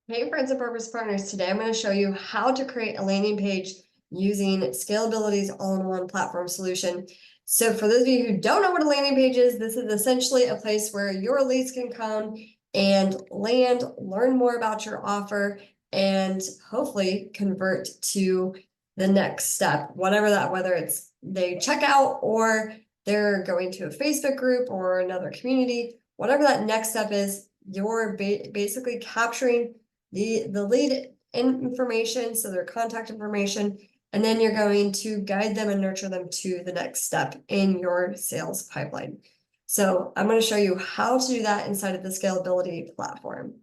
Hey friends and purpose partners, today I'm going to show you how to create a landing page using Scalability's all-in-one platform solution. So for those of you who don't know what a landing page is, this is essentially a place where your leads can come and land, learn more about your offer, and hopefully convert to the next step, whatever that, whether it's they check out or they're going to a Facebook group or another community, whatever that next step is, you're basically capturing the lead information, so their contact information, and then you're going to guide them and nurture them to the next step in your sales pipeline. So I'm going to show you how to do that inside of the Scalability platform.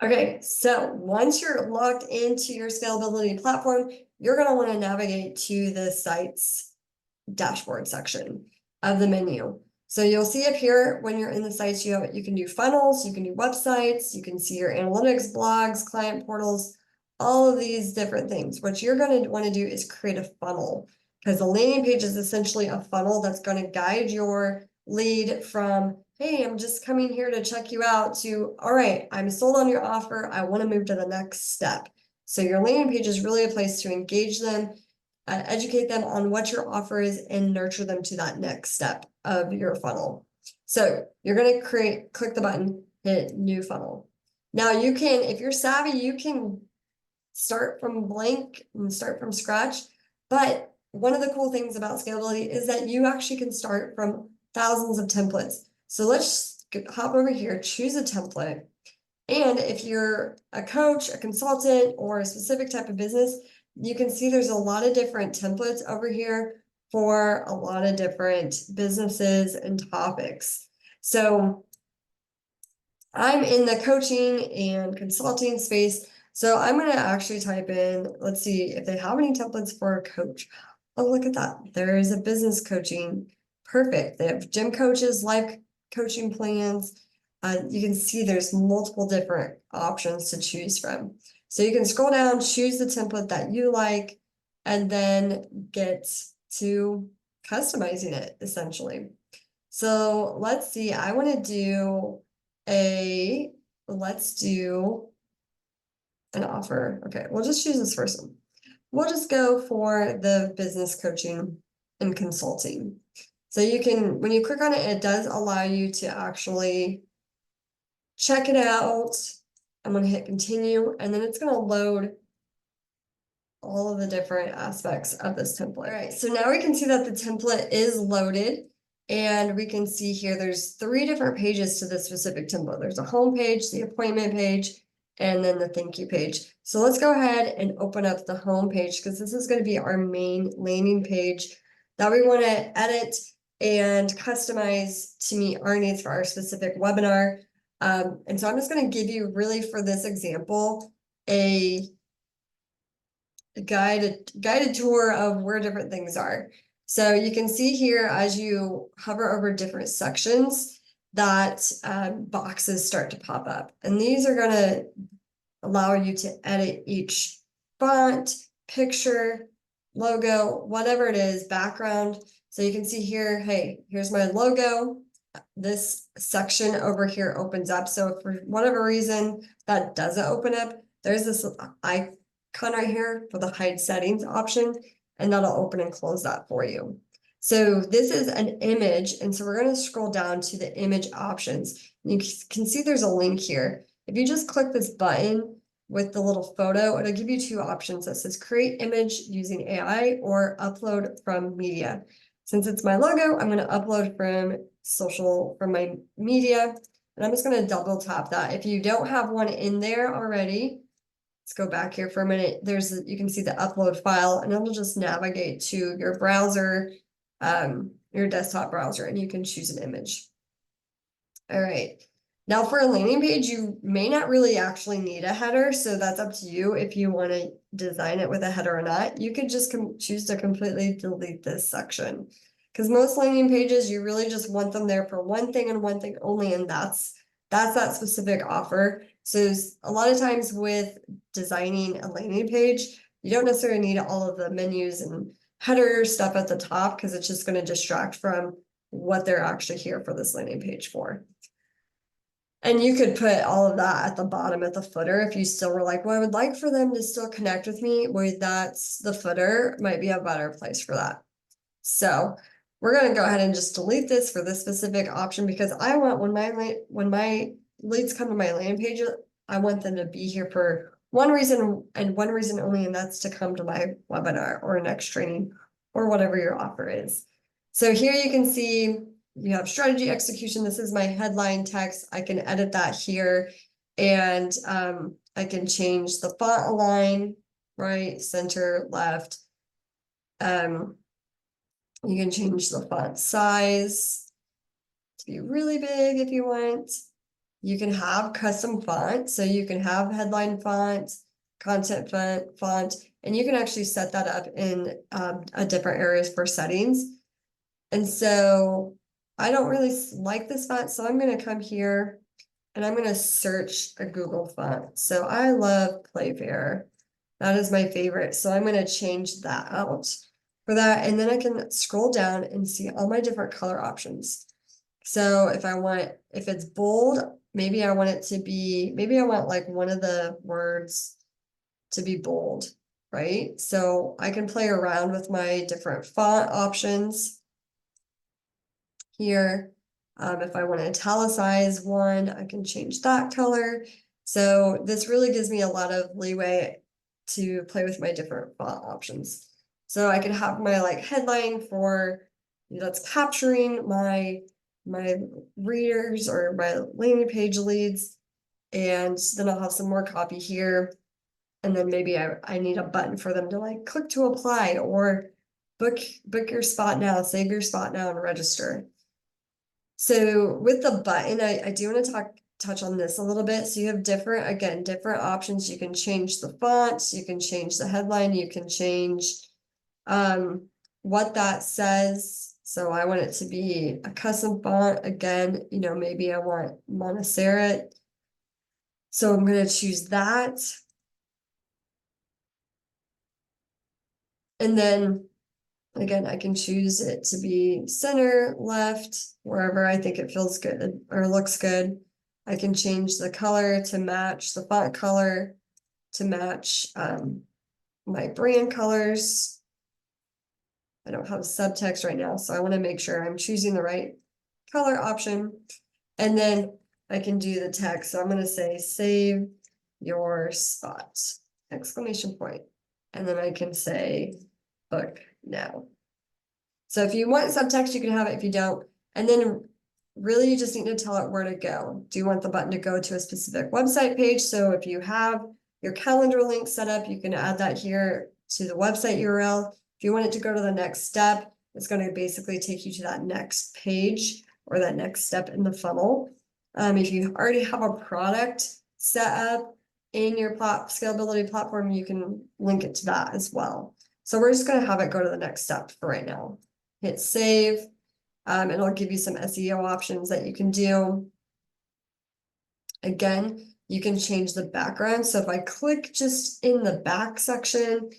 Okay, so once you're logged into your Scalability platform, you're going to want to navigate to the site's dashboard section of the menu. So you'll see up here when you're in the sites, you can do funnels, you can do websites, you can see your analytics, blogs, client portals, all of these different things. What you're going to want to do is create a funnel, because the landing page is essentially a funnel that's going to guide your lead from, hey, I'm just coming here to check you out, to, all right, I'm sold on your offer, I want to move to the next step. So your landing page is really a place to engage them, educate them on what your offer is, and nurture them to that next step of your funnel. So you're going to click the button, hit new funnel. Now you can, if you're savvy, you can start from blank and start from scratch. But one of the cool things about Scalability is that you actually can start from thousands of templates. So let's hop over here, choose a template. And if you're a coach, a consultant, or a specific type of business, you can see there's a lot of different templates over here for a lot of different businesses and topics. So I'm in the coaching and consulting space. So I'm going to actually type in, let's see if they have any templates for a coach. Oh, look at that. There is a business coaching. Perfect. They have gym coaches, life coaching plans. You can see there's multiple different options to choose from. So you can scroll down, choose the template that you like, and then get to customizing it essentially. So let's see, I want to do let's do an offer. Okay, we'll just choose this first one. We'll just go for the business coaching and consulting. So you can, when you click on it, it does allow you to actually check it out. I'm going to hit continue, and then it's going to load all of the different aspects of this template. All right, so now we can see that the template is loaded, and we can see here there's 3 different pages to this specific template. There's a home page, the appointment page, and then the thank you page. So let's go ahead and open up the home page, because this is going to be our main landing page that we want to edit and customize to meet our needs for our specific webinar. And so I'm just going to give you, really for this example, a guided tour of where different things are. So you can see here as you hover over different sections that boxes start to pop up. And these are going to allow you to edit each font, picture, logo, whatever it is, background. So you can see here, hey, here's my logo. This section over here opens up. So if for whatever reason that doesn't open up, there's this icon right here for the hide settings option, and that'll open and close that for you. So this is an image, and so we're going to scroll down to the image options. You can see there's a link here. If you just click this button with the little photo, it'll give you 2 options that says create image using AI or upload from media. Since it's my logo, I'm going to upload from my media, and I'm just going to double tap that. If you don't have one in there already, let's go back here for a minute. You can see the upload file, and it'll just navigate to your browser, your desktop browser, and you can choose an image. All right. Now for a landing page, you may not really actually need a header, so that's up to you if you want to design it with a header or not. You could just choose to completely delete this section, because most landing pages, you really just want them there for one thing and one thing only, and that's that specific offer. So a lot of times with designing a landing page, you don't necessarily need all of the menus and header stuff at the top, because it's just going to distract from what they're actually here for this landing page for. And you could put all of that at the bottom at the footer if you still were like, well, I would like for them to still connect with me, where that's the footer might be a better place for that. So we're gonna go ahead and just delete this for this specific option, because I want when my leads come to my landing page, I want them to be here for one reason and one reason only, and that's to come to my webinar or next training or whatever your offer is. So here you can see you have strategy execution. This is my headline text. I can edit that here, and I can change the font align, right, center, left. You can change the font size to be really big if you want. You can have custom font, so you can have headline font, content font, and you can actually set that up in a different areas for settings. And so I don't really like this font, so I'm going to come here and I'm going to search a Google font. So I love Playfair. That is my favorite. So I'm going to change that out for that. And then I can scroll down and see all my different color options. So if it's bold, maybe I want it to be, maybe I want like one of the words to be bold, right? So I can play around with my different font options here. If I want to italicize one, I can change that color. So this really gives me a lot of leeway to play with my different font options. So I could have my like headline for that's capturing my readers or my landing page leads, and then I'll have some more copy here. And then maybe I need a button for them to like click to apply or book your spot now, save your spot now, and register. So with the button, I do want to touch on this a little bit. So you have different options. You can change the fonts, you can change the headline, you can change what that says. So I want it to be a custom font. Again, maybe I want monoserif. So I'm going to choose that. And then again, I can choose it to be center, left, wherever I think it feels good or looks good. I can change the color to match the font color, to match my brand colors. I don't have subtext right now, so I want to make sure I'm choosing the right color option. And then I can do the text. So I'm going to say, save your spot, exclamation point. And then I can say, book now. So if you want subtext, you can have it. If you don't, and then really you just need to tell it where to go. Do you want the button to go to a specific website page? So if you have your calendar link set up, you can add that here to the website URL. If you want it to go to the next step, it's going to basically take you to that next page or that next step in the funnel. If you already have a product set up in your scalability platform, you can link it to that as well. So we're just going to have it go to the next step for right now. Hit save. It'll give you some SEO options that you can do. Again, you can change the background. So if I click just in the back section,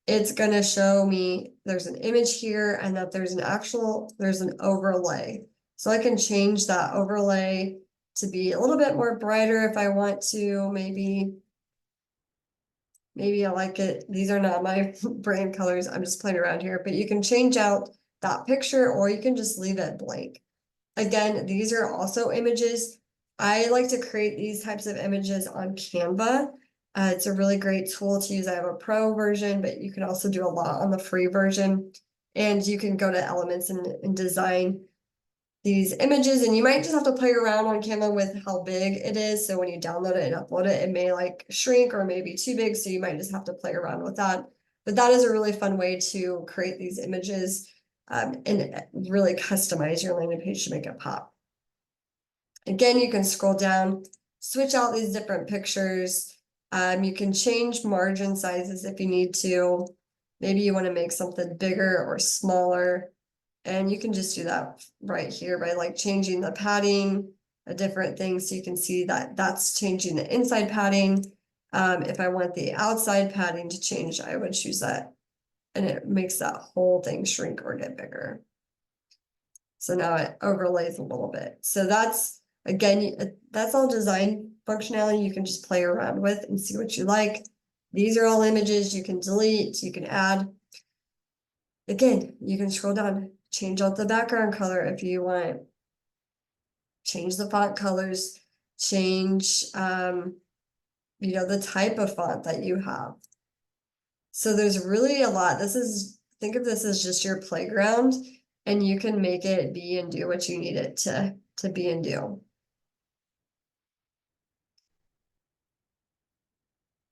it's going to show me there's an image here and that there's an overlay. So I can change that overlay to be a little bit more brighter if I want to. Maybe I like it. These are not my brand colors. I'm just playing around here, but you can change out that picture or you can just leave it blank. Again, these are also images. I like to create these types of images on Canva. It's a really great tool to use. I have a pro version, but you can also do a lot on the free version. And you can go to elements and design these images, and you might just have to play around on Canva with how big it is. So when you download it and upload it, it may like shrink or maybe too big. So you might just have to play around with that. But that is a really fun way to create these images and really customize your landing page to make it pop. Again, you can scroll down, switch out these different pictures. You can change margin sizes if you need to. Maybe you want to make something bigger or smaller. And you can just do that right here by like changing the padding, a different thing. So you can see that that's changing the inside padding. If I want the outside padding to change, I would choose that. And it makes that whole thing shrink or get bigger. So now it overlays a little bit. So that's Again, that's all design functionality you can just play around with and see what you like. These are all images you can delete, you can add. Again, you can scroll down, change out the background color if you want, change the font colors, change the type of font that you have. So there's really a lot. Think of this as just your playground, and you can make it be and do what you need it to be and do.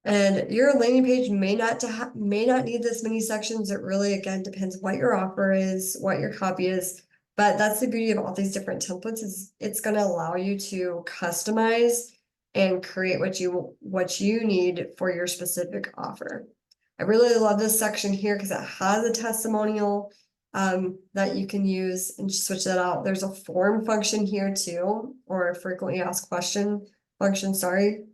And your landing page may not need this many sections. It really, again, depends what your offer is, what your copy is. But that's the beauty of all these different templates, is it's going to allow you to customize and create what you need for your specific offer. I really love this section here because it has a testimonial that you can use and switch that out. There's a form function here too, or a frequently asked question function, sorry.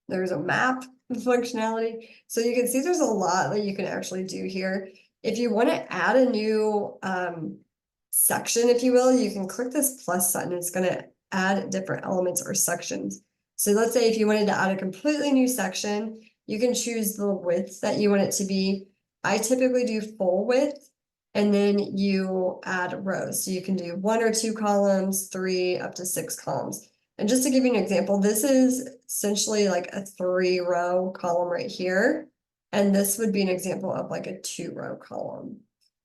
There's a map functionality. So you can see there's a lot that you can actually do here. If you want to add a new section, if you will, you can click this plus button. It's going to add different elements or sections. So let's say if you wanted to add a completely new section, you can choose the width that you want it to be. I typically do full width, and then you add rows. So you can do 1 or 2 columns, 3 up to 6 columns. And just to give you an example, this is essentially like a 3-row column right here. And this would be an example of like a 2-row column.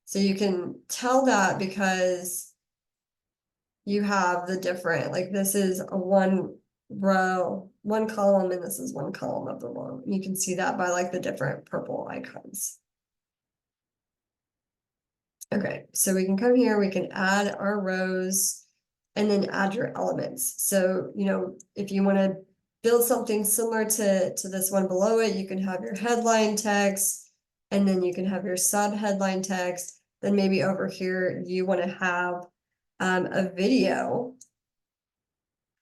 So you can tell that because you have the different, like this is a 1 row, 1 column, and this is 1 column of the row. And you can see that by like the different purple icons. Okay, so we can come here, we can add our rows and then add your elements. So, if you want to build something similar to this one below it, you can have your headline text, and then you can have your sub headline text. Then maybe over here, you want to have a video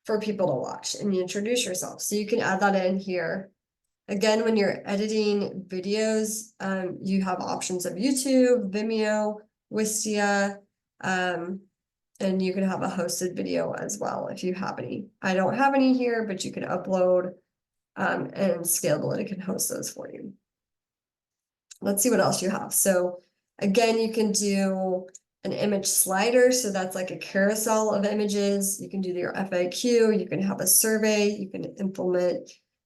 for people to watch and you introduce yourself. So you can add that in here. Again, when you're editing videos, you have options of YouTube, Vimeo, Wistia, and you can have a hosted video as well if you have any. I don't have any here, but you can upload, and Scalability can host those for you. Let's see what else you have. So again, you can do an image slider. So that's like a carousel of images. You can do your FAQ. You can have a survey. You can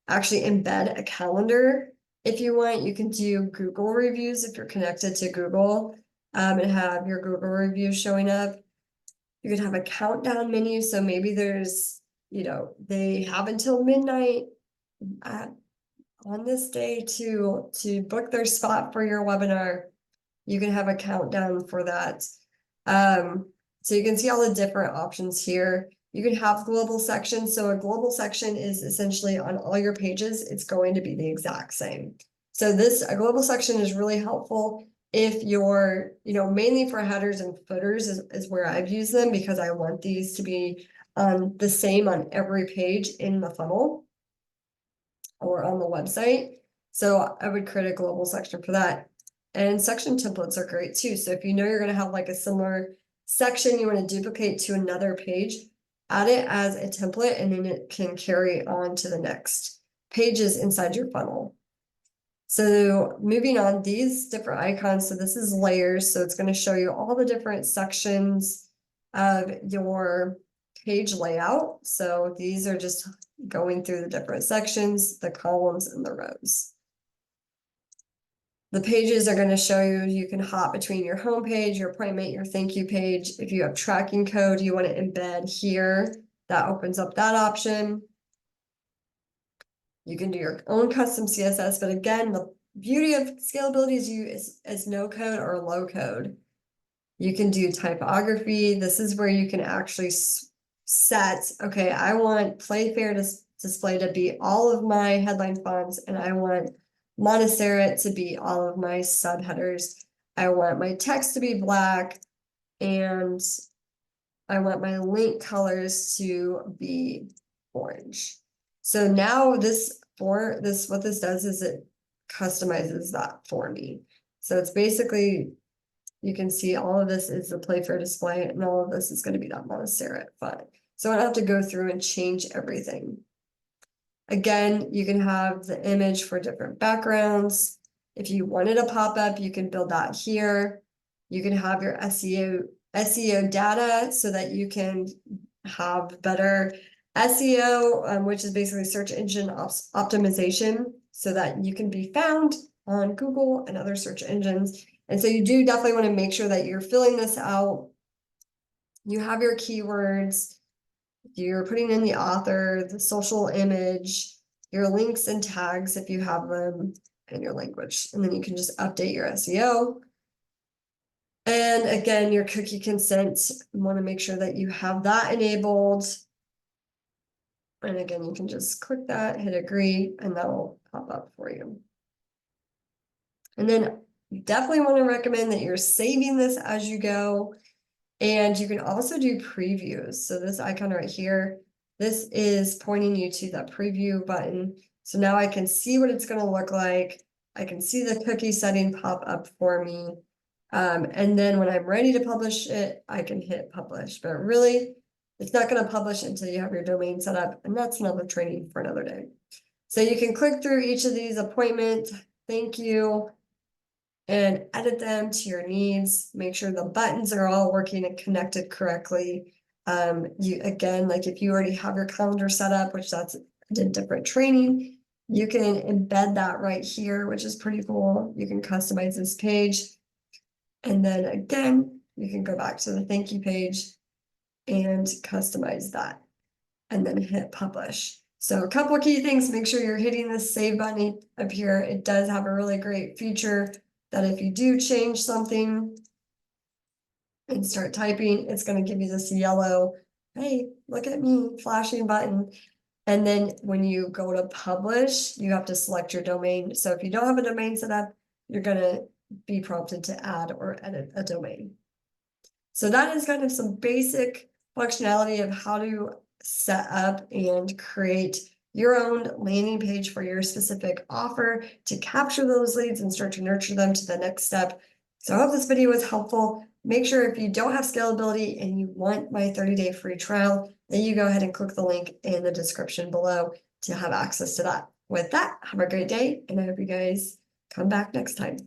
actually embed a calendar. If you want, you can do Google reviews if you're connected to Google, and have your Google reviews showing up. You could have a countdown menu. So maybe there's, they have until midnight on this day to book their spot for your webinar. You can have a countdown for that. So you can see all the different options here. You can have global sections. So a global section is essentially on all your pages, it's going to be the exact same. So a global section is really helpful if you're, mainly for headers and footers is where I've used them, because I want these to be the same on every page in the funnel or on the website. So I would create a global section for that. And section templates are great too. So if you're going to have like a similar section you want to duplicate to another page, add it as a template, and then it can carry on to the next pages inside your funnel. So moving on, these different icons, so this is layers, so it's going to show you all the different sections of your page layout. So these are just going through the different sections, the columns and the rows. The pages are going to show you can hop between your home page, your appointment, your thank you page. If you have tracking code you want to embed here, that opens up that option. You can do your own custom CSS, but again, the beauty of Scalability is no code or low code. You can do typography. This is where you can actually set, okay, I want Playfair display to be all of my headline fonts, and I want Montserrat to be all of my subheaders. I want my text to be black, and I want my link colors to be orange. So now what this does is it customizes that for me. So it's basically, you can see all of this is the Playfair display, and all of this is going to be that Montserrat font. So I don't have to go through and change everything. Again, you can have the image for different backgrounds. If you wanted a pop-up, you can build that here. You can have your SEO data so that you can have better SEO, which is basically search engine optimization, so that you can be found on Google and other search engines. And so you do definitely want to make sure that you're filling this out. You have your keywords. You're putting in the author, the social image, your links and tags if you have them, and your language. And then you can just update your SEO. And again, your cookie consent, you want to make sure that you have that enabled. And again, you can just click that, hit agree, and that'll pop up for you. And then definitely want to recommend that you're saving this as you go. And you can also do previews. So this icon right here, this is pointing you to the preview button. So now I can see what it's going to look like. I can see the cookie setting pop up for me. And then when I'm ready to publish it, I can hit publish. But really, it's not going to publish until you have your domain set up. And that's another training for another day. So you can click through each of these appointments. Thank you. And edit them to your needs. Make sure the buttons are all working and connected correctly. You again, like if you already have your calendar set up, which that's a different training, you can embed that right here, which is pretty cool. You can customize this page. And then again, you can go back to the thank you page and customize that. And then hit publish. So a couple of key things, make sure you're hitting the save button up here. It does have a really great feature that if you do change something and start typing, it's going to give you this yellow, hey, look at me, flashing button. And then when you go to publish, you have to select your domain. So if you don't have a domain set up, you're going to be prompted to add or edit a domain. So that is kind of some basic functionality of how to set up and create your own landing page for your specific offer to capture those leads and start to nurture them to the next step. So I hope this video was helpful. Make sure if you don't have scalability and you want my 30-day free trial, then you go ahead and click the link in the description below to have access to that. With that, have a great day, and I hope you guys come back next time.